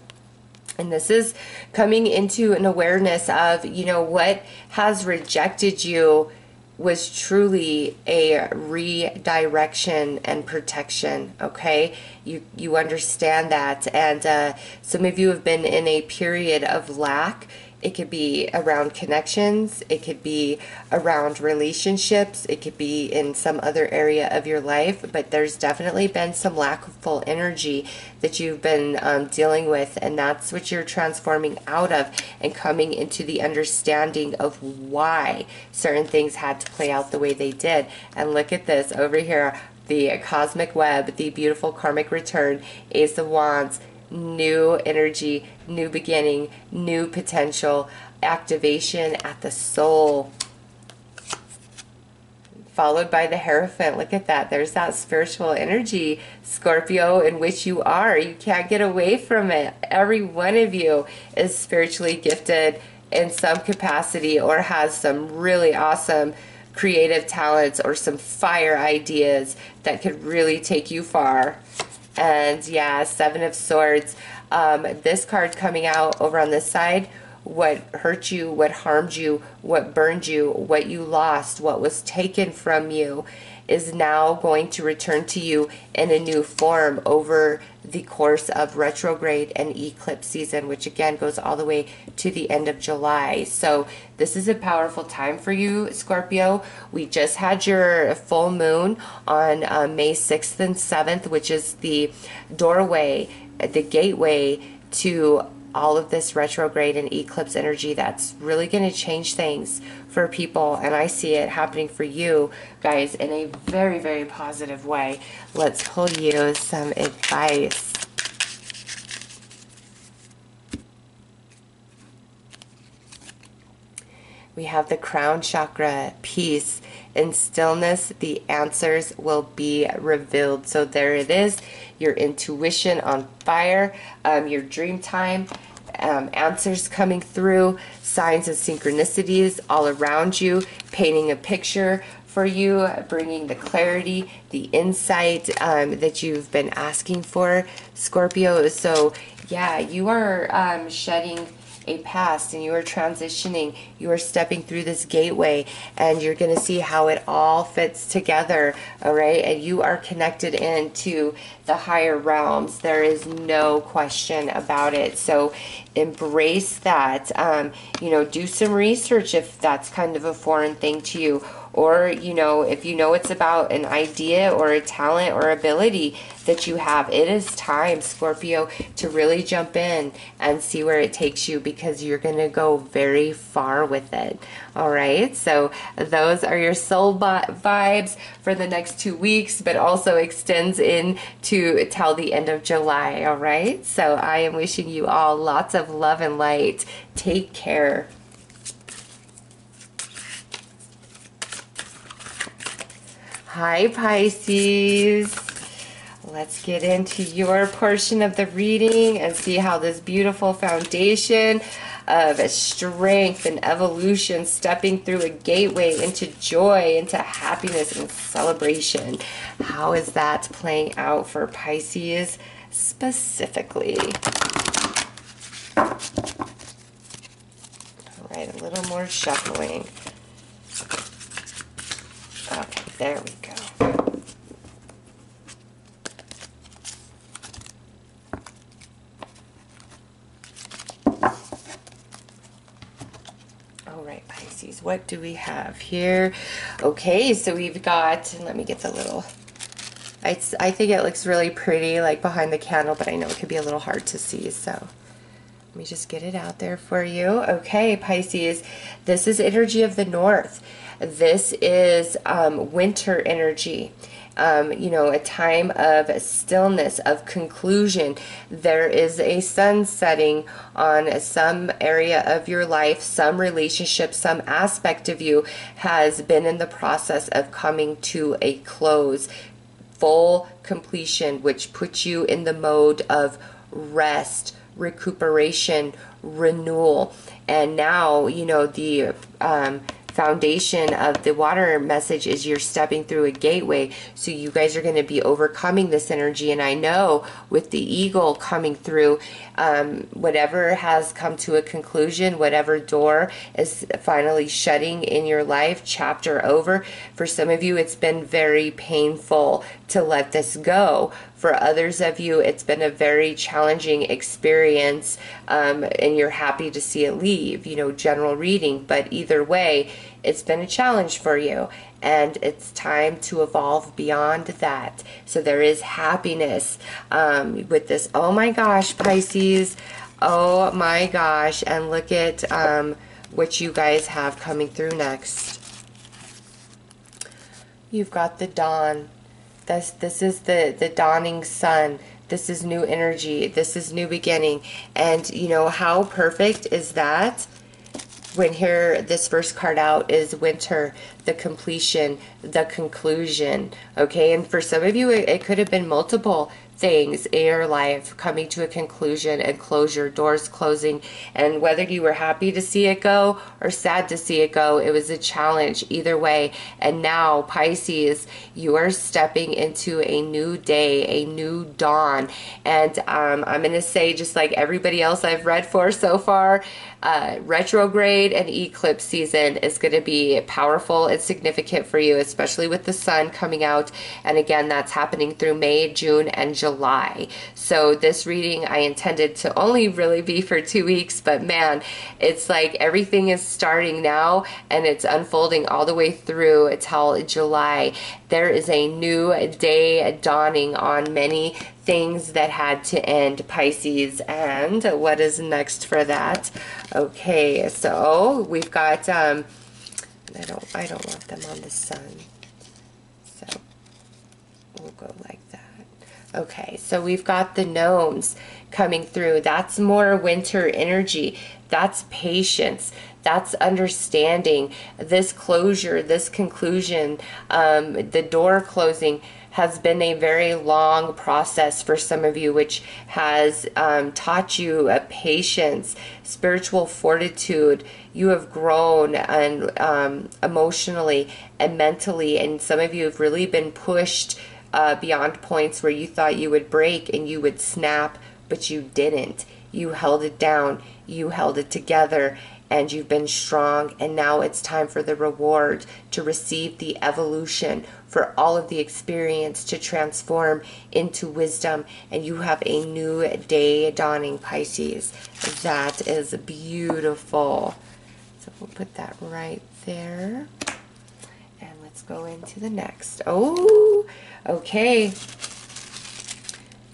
Speaker 1: And this is coming into an awareness of, you know, what has rejected you was truly a redirection and protection. Okay, you understand that. And some of you have been in a period of lack. It could be around connections, it could be around relationships, it could be in some other area of your life, but there's definitely been some lackful energy that you've been dealing with, and that's what you're transforming out of and coming into the understanding of why certain things had to play out the way they did. And look at this over here, the cosmic web, the beautiful karmic return, Ace of Wands, new energy, new beginning, new potential, activation at the soul. Followed by the Hierophant. Look at that. There's that spiritual energy, Scorpio, in which you are. You can't get away from it. Every one of you is spiritually gifted in some capacity or has some really awesome creative talents or some fire ideas that could really take you far. And yeah, Seven of Swords. This card coming out over on this side, what hurt you, what harmed you, what burned you, what you lost, what was taken from you is now going to return to you in a new form over the course of retrograde and eclipse season, which again goes all the way to the end of July. So this is a powerful time for you, Scorpio. We just had your full moon on May 6th and 7th, which is the doorway, the gateway to all of this retrograde and eclipse energy that's really going to change things for people. And I see it happening for you guys in a very, very positive way. Let's pull you some advice. We have the crown chakra, peace. In stillness, the answers will be revealed. So there it is, your intuition on fire, your dream time, answers coming through, signs and synchronicities all around you, painting a picture for you, bringing the clarity, the insight that you've been asking for, Scorpio. So yeah, you are shedding a past and you are transitioning, you are stepping through this gateway, and you're going to see how it all fits together. All right, and you are connected into the higher realms. There is no question about it. So embrace that. You know, do some research if that's kind of a foreign thing to you, or you know, if you know it's about an idea or a talent or ability that you have. It is time, Scorpio, to really jump in and see where it takes you, because you're going to go very far with it. All right, so those are your soul vibes for the next 2 weeks, but also extends in to till the end of July. All right, so I am wishing you all lots of love and light. Take care. Hi, Pisces. Let's get into your portion of the reading and see how this beautiful foundation of strength and evolution, stepping through a gateway into joy, into happiness and celebration. How is that playing out for Pisces specifically? All right, a little more shuffling. Okay, there we go. Pisces, what do we have here? Okay, so we've got, let me get the little, I think it looks really pretty like behind the candle, but I know it could be a little hard to see, so let me just get it out there for you. Okay, Pisces, this is energy of the north. This is winter energy. You know, a time of stillness, of conclusion. There is a sun setting on some area of your life, some relationship, some aspect of you has been in the process of coming to a close, full completion, which puts you in the mode of rest, recuperation, renewal. And now, you know, the foundation of the water message is you're stepping through a gateway. So you guys are going to be overcoming this energy. And I know with the eagle coming through, whatever has come to a conclusion, whatever door is finally shutting in your life, chapter over. For some of you, it's been very painful to let this go. For others of you, it's been a very challenging experience, and you're happy to see it leave, you know, general reading. But either way, it's been a challenge for you, and it's time to evolve beyond that. So there is happiness with this. Oh my gosh, Pisces. Oh my gosh. And look at what you guys have coming through next. You've got the dawn. This is the dawning sun. This is new energy. This is new beginning. And you know, how perfect is that? When here, this first card out is winter, the completion, the conclusion. Okay, and for some of you, it could have been multiple things in your life coming to a conclusion and closure, doors closing. And whether you were happy to see it go or sad to see it go, it was a challenge either way. And now, Pisces, you are stepping into a new day, a new dawn. And I'm going to say, just like everybody else I've read for so far, retrograde and eclipse season is going to be powerful and significant for you, especially with the sun coming out. And again, that's happening through May, June, and July. So this reading I intended to only really be for 2 weeks, but man, it's like everything is starting now and it's unfolding all the way through until July. There is a new day dawning on many things that had to end, Pisces. And what is next for that? Okay, so we've got I don't want them on the sun, so we'll go like that. Okay, so we've got the gnomes coming through. That's more winter energy. That's patience. That's understanding. This closure, this conclusion, the door closing has been a very long process for some of you, which has taught you a patience, spiritual fortitude. You have grown and emotionally and mentally, and some of you have really been pushed beyond points where you thought you would break and you would snap, but you didn't. You held it down. You held it together. And you've been strong, and now it's time for the reward, to receive the evolution, for all of the experience to transform into wisdom, and you have a new day dawning, Pisces. That is beautiful. So we'll put that right there, and let's go into the next. Oh, okay.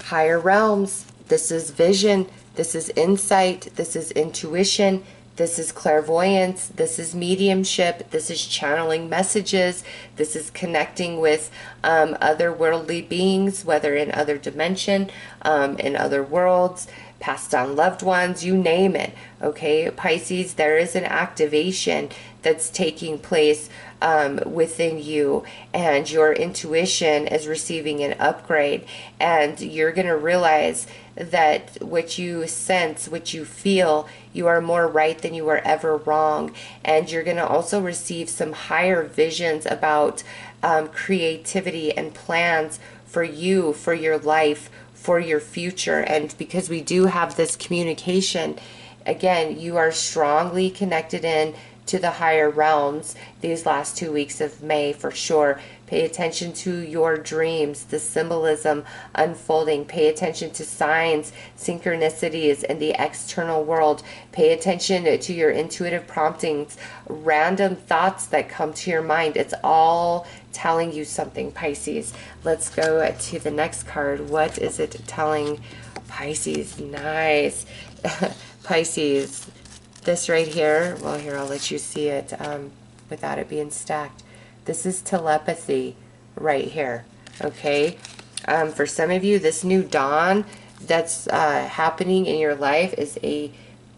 Speaker 1: Higher realms. This is vision. This is insight. This is intuition. This is clairvoyance, this is mediumship, this is channeling messages, this is connecting with other worldly beings, whether in other dimension, in other worlds, passed on loved ones, you name it. Okay, Pisces, there is an activation that's taking place within you, and your intuition is receiving an upgrade, and you're going to realize that what you sense, what you feel, you are more right than you are ever wrong. And you're going to also receive some higher visions about creativity and plans for you, for your life, for your future. And because we do have this communication, again, you are strongly connected in to the higher realms these last 2 weeks of May for sure. Pay attention to your dreams, the symbolism unfolding. Pay attention to signs, synchronicities in the external world. Pay attention to your intuitive promptings, random thoughts that come to your mind. It's all telling you something, Pisces. Let's go to the next card. What is it telling Pisces? Nice. Pisces. This right here, well, here, I'll let you see it. without it being stacked. This is telepathy right here, okay? For some of you, this new dawn that's happening in your life is a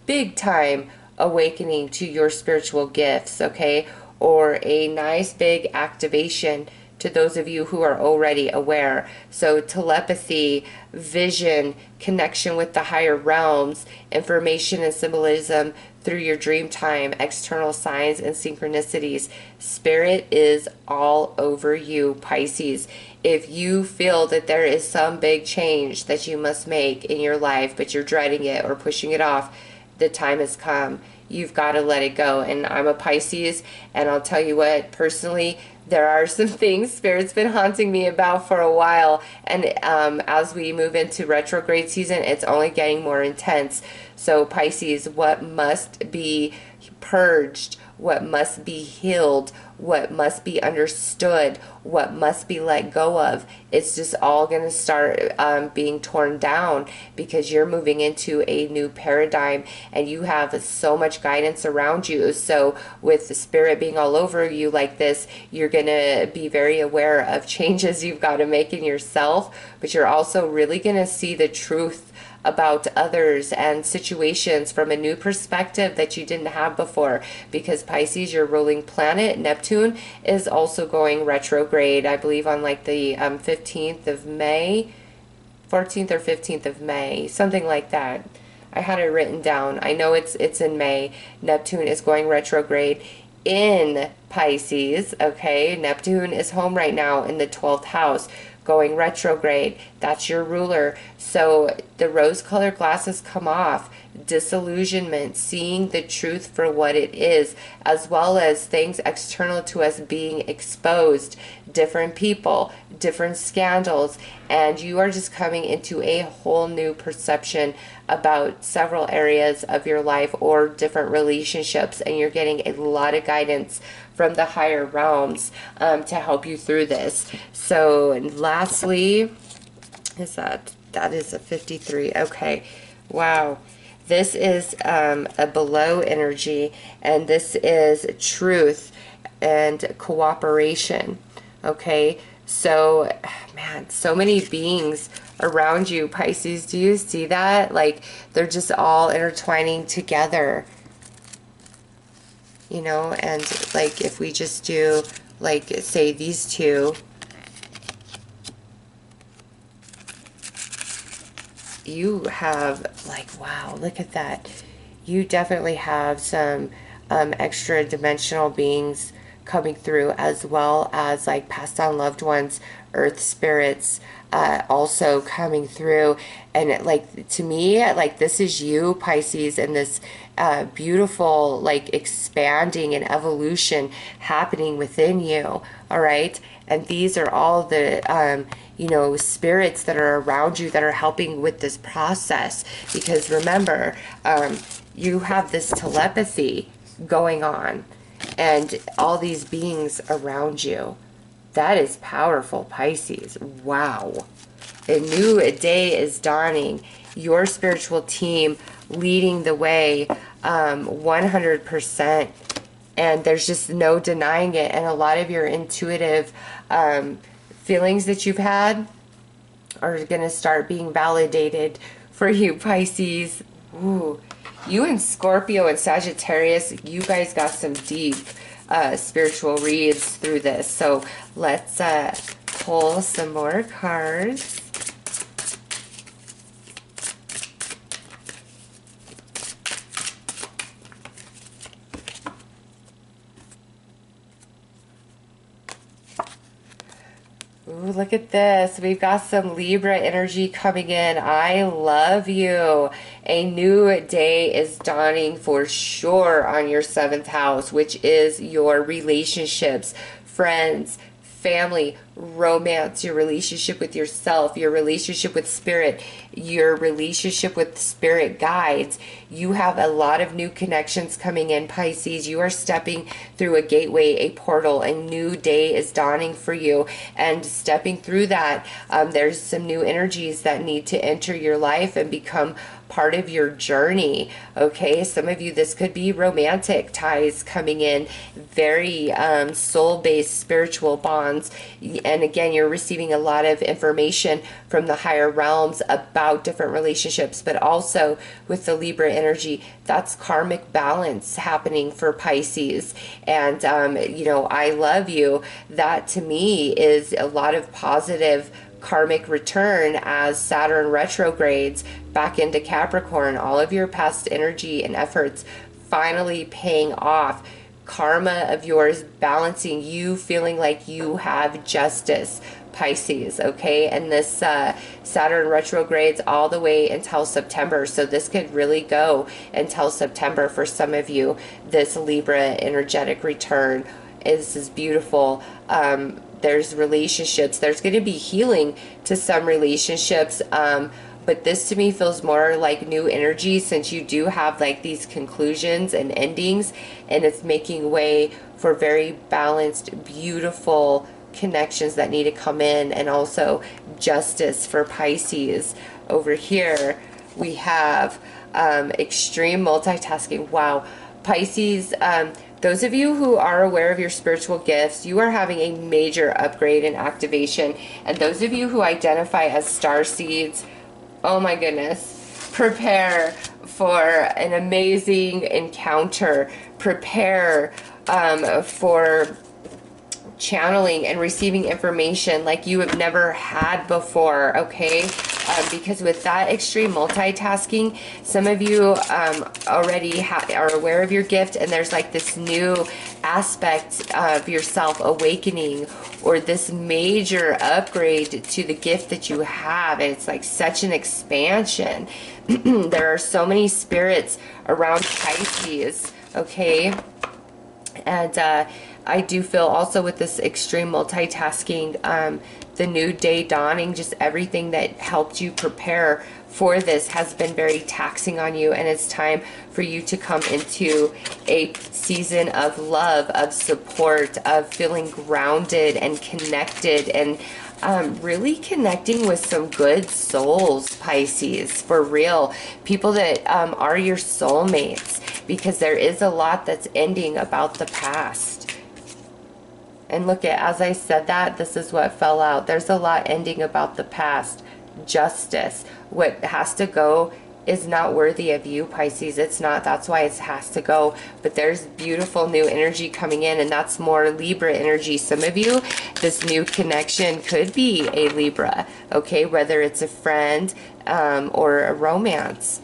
Speaker 1: big time awakening to your spiritual gifts, okay? Or a nice big activation to those of you who are already aware. So telepathy, vision, connection with the higher realms, information and symbolism through your dream time, external signs and synchronicities. Spirit is all over you, Pisces. If you feel that there is some big change that you must make in your life, but you're dreading it or pushing it off, the time has come. You've got to let it go. And I'm a Pisces, and I'll tell you what, personally, there are some things Spirit's been haunting me about for a while, and as we move into retrograde season, it's only getting more intense. So Pisces, what must be purged, what must be healed, what must be understood, what must be let go of, it's just all going to start being torn down, because you're moving into a new paradigm and you have so much guidance around you. So with the Spirit being all over you like this, you're going to be very aware of changes you've got to make in yourself, but you're also really going to see the truth about others and situations from a new perspective that you didn't have before, because Pisces, your ruling planet, Neptune, is also going retrograde, I believe on like the 15th of May, 14th or 15th of May, something like that. I had it written down. I know it's in May. Neptune is going retrograde in Pisces, okay? Neptune is home right now in the 12th house, going retrograde. That's your ruler. So the rose-colored glasses come off. Disillusionment, seeing the truth for what it is, as well as things external to us being exposed, different people, different scandals, and you are just coming into a whole new perception about several areas of your life or different relationships, and you're getting a lot of guidance from the higher realms to help you through this. So, and lastly, that is a 53. Okay, wow. This is a below energy, and this is truth and cooperation. Okay, so man, so many beings around you, Pisces. Do you see that? Like, they're just all intertwining together, you know. And like, if we just do, like, say these two, you have, like, wow, look at that. You definitely have some extra dimensional beings coming through, as well as like passed on loved ones, earth spirits also coming through. And like, to me, like, this is you, Pisces, and this beautiful like expanding and evolution happening within you. All right, and these are all the you know, spirits that are around you that are helping with this process, because remember, you have this telepathy going on and all these beings around you. That is powerful, Pisces. Wow. A new day is dawning. Your spiritual team leading the way 100%. And there's just no denying it. And a lot of your intuitive feelings that you've had are going to start being validated for you, Pisces. Ooh. You and Scorpio and Sagittarius, you guys got some deep spiritual reads through this. So let's pull some more cards. Ooh, look at this. We've got some Libra energy coming in. I love you. A new day is dawning for sure on your 7th house, which is your relationships, friends, family, romance, your relationship with yourself, your relationship with spirit, your relationship with spirit guides. You have a lot of new connections coming in, Pisces. You are stepping through a gateway, a portal. A new day is dawning for you, and stepping through that, there's some new energies that need to enter your life and become part of your journey. Okay, some of you, this could be romantic ties coming in, very soul-based spiritual bonds. And again, you're receiving a lot of information from the higher realms about different relationships, but also with the Libra energy, that's karmic balance happening for Pisces. And you know, I love you. That to me is a lot of positive karmic return as Saturn retrogrades back into Capricorn. All of your past energy and efforts finally paying off. Karma of yours balancing, you feeling like you have justice, Pisces. Okay, and this Saturn retrogrades all the way until September, so this could really go until September for some of you. This Libra energetic return is beautiful. There's relationships, there's going to be healing to some relationships, but this to me feels more like new energy, since you do have like these conclusions and endings, and it's making way for very balanced, beautiful connections that need to come in, and also justice for Pisces. Over here we have extreme multitasking. Wow, Pisces, those of you who are aware of your spiritual gifts, you are having a major upgrade and activation. And those of you who identify as star seeds, oh my goodness, prepare for an amazing encounter. Prepare for channeling and receiving information like you have never had before, okay? Because with that extreme multitasking, some of you already are aware of your gift, and there's like this new aspect of yourself awakening, or this major upgrade to the gift that you have, and it's like such an expansion. There are so many spirits around Pisces, okay? And I do feel also with this extreme multitasking, the new day dawning, just everything that helped you prepare for this has been very taxing on you, and it's time for you to come into a season of love, of support, of feeling grounded and connected, and really connecting with some good souls, Pisces, for real. People that are your soulmates, because there is a lot that's ending about the past. And look at, as I said that, this is what fell out. There's a lot ending about the past. Justice. What has to go is not worthy of you, Pisces. It's not. That's why it has to go. But there's beautiful new energy coming in, and that's more Libra energy. Some of you, this new connection could be a Libra, okay? Whether it's a friend or a romance.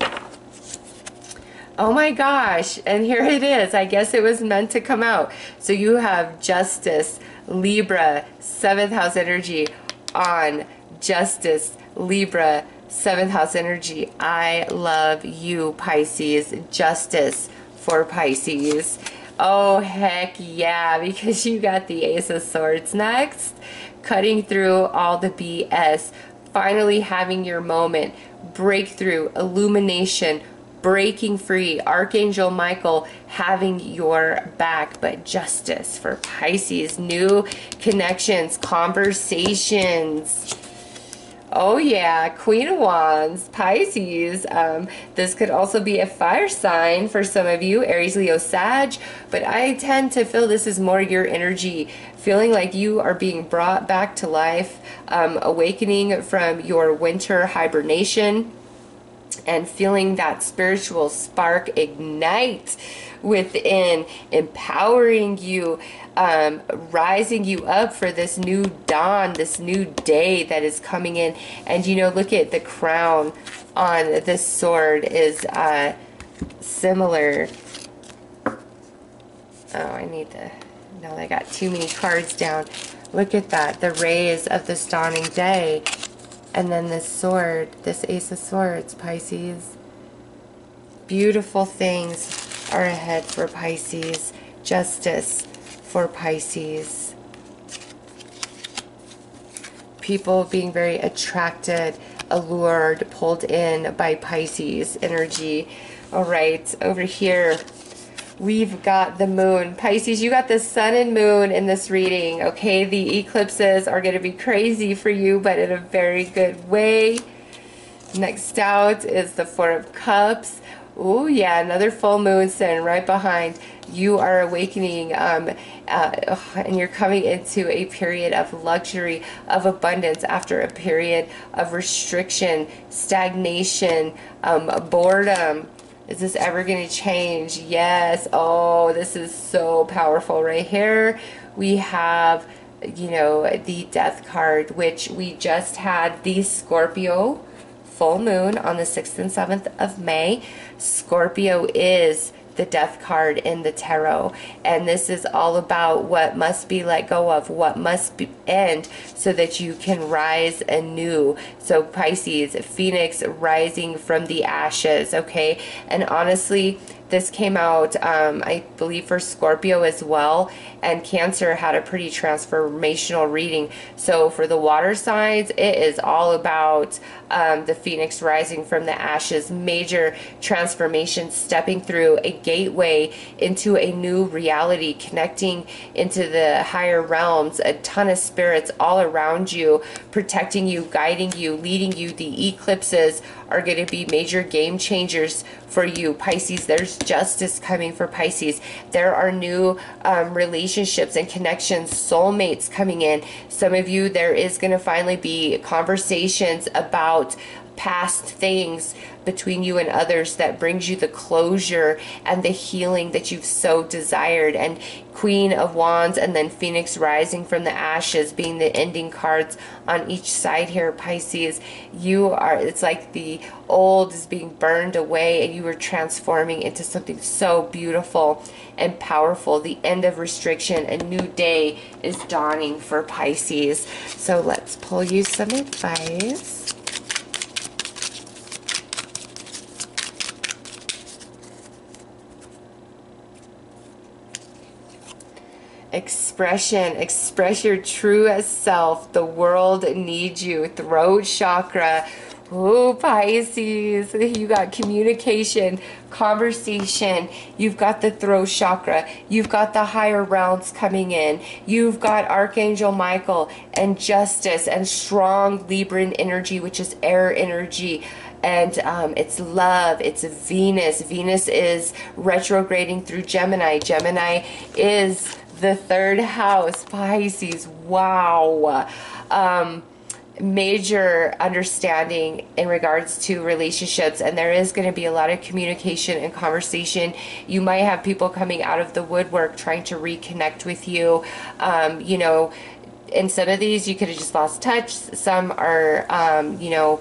Speaker 1: Oh my gosh, and here it is. I guess it was meant to come out. So you have Justice, Libra, 7th house energy on Justice, Libra, 7th house energy. I love you, Pisces. Justice for Pisces. Oh, heck yeah, because you got the Ace of Swords next. Cutting through all the BS. Finally having your moment. Breakthrough, illumination, breaking free, Archangel Michael having your back. But justice for Pisces, new connections, conversations. Oh yeah, Queen of Wands, Pisces. This could also be a fire sign for some of you, Aries, Leo, Sag, but I tend to feel this is more your energy, feeling like you are being brought back to life, awakening from your winter hibernation, and feeling that spiritual spark ignite within, empowering you, rising you up for this new dawn, this new day that is coming in. And you know, look at the crown on this sword is similar. Oh, I need to, no, I got too many cards down. Look at that, the rays of this dawning day. And then this sword, this Ace of Swords, Pisces. Beautiful things are ahead for Pisces. Justice for Pisces. People being very attracted, allured, pulled in by Pisces energy. All right, over here we've got the moon. Pisces, you got the sun and moon in this reading, okay? The eclipses are going to be crazy for you, but in a very good way. Next out is the Four of Cups. Oh yeah, another full moon sitting right behind. You are awakening, and you're coming into a period of luxury, of abundance after a period of restriction, stagnation, boredom. Is this ever going to change? Yes. Oh, this is so powerful right here. We have, you know, the Death card, which we just had the Scorpio full moon on the 6th and 7th of May. Scorpio is the Death card in the tarot, and this is all about what must be let go of, what must be end, so that you can rise anew. So Pisces, Phoenix rising from the ashes, okay? And honestly, this came out, I believe, for Scorpio as well, and Cancer had a pretty transformational reading. So for the water signs, it is all about the Phoenix rising from the ashes, major transformation, stepping through a gateway into a new reality, connecting into the higher realms, a ton of spirits all around you, protecting you, guiding you, leading you. The eclipses are going to be major game changers for you, Pisces. There's justice coming for Pisces. There are new relationships and connections, soulmates coming in. Some of you, there is going to finally be conversations about past things between you and others that brings you the closure and the healing that you've so desired. And Queen of Wands and then Phoenix rising from the ashes being the ending cards on each side here, Pisces. You are, it's like the old is being burned away and you are transforming into something so beautiful and powerful. The end of restriction, a new day is dawning for Pisces. So let's pull you some advice. Expression, express your true self. The world needs you. Throat chakra. Oh, Pisces, you got communication, conversation. You've got the throat chakra. You've got the higher realms coming in. You've got Archangel Michael and justice and strong Libran energy, which is air energy. And it's love, it's Venus. Venus is retrograding through Gemini. Gemini is the third house, Pisces. Wow. Major understanding in regards to relationships, and there is going to be a lot of communication and conversation. You might have people coming out of the woodwork trying to reconnect with you. You know, in some of these you could have just lost touch. Some are you know,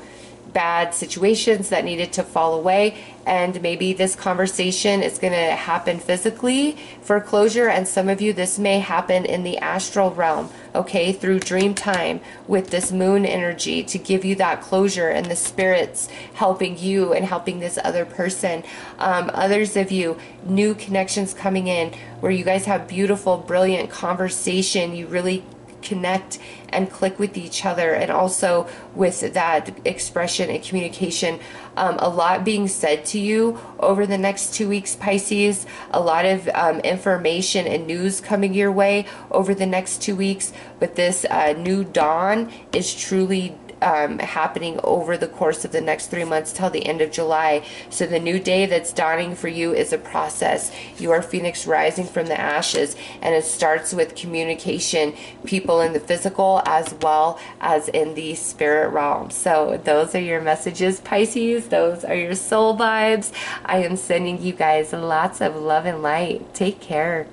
Speaker 1: bad situations that needed to fall away, and maybe this conversation is going to happen physically for closure, and some of you this may happen in the astral realm, okay, through dream time with this moon energy to give you that closure, and the spirits helping you and helping this other person. Others of you, new connections coming in where you guys have beautiful, brilliant conversation. You really connect and click with each other, and also with that expression and communication. A lot being said to you over the next 2 weeks, Pisces. A lot of information and news coming your way over the next 2 weeks, but this new dawn is truly happening over the course of the next 3 months till the end of July. So the new day that's dawning for you is a process. You are Phoenix rising from the ashes, and it starts with communication, people in the physical as well as in the spirit realm. So those are your messages, Pisces. Those are your soul vibes. I am sending you guys lots of love and light. Take care.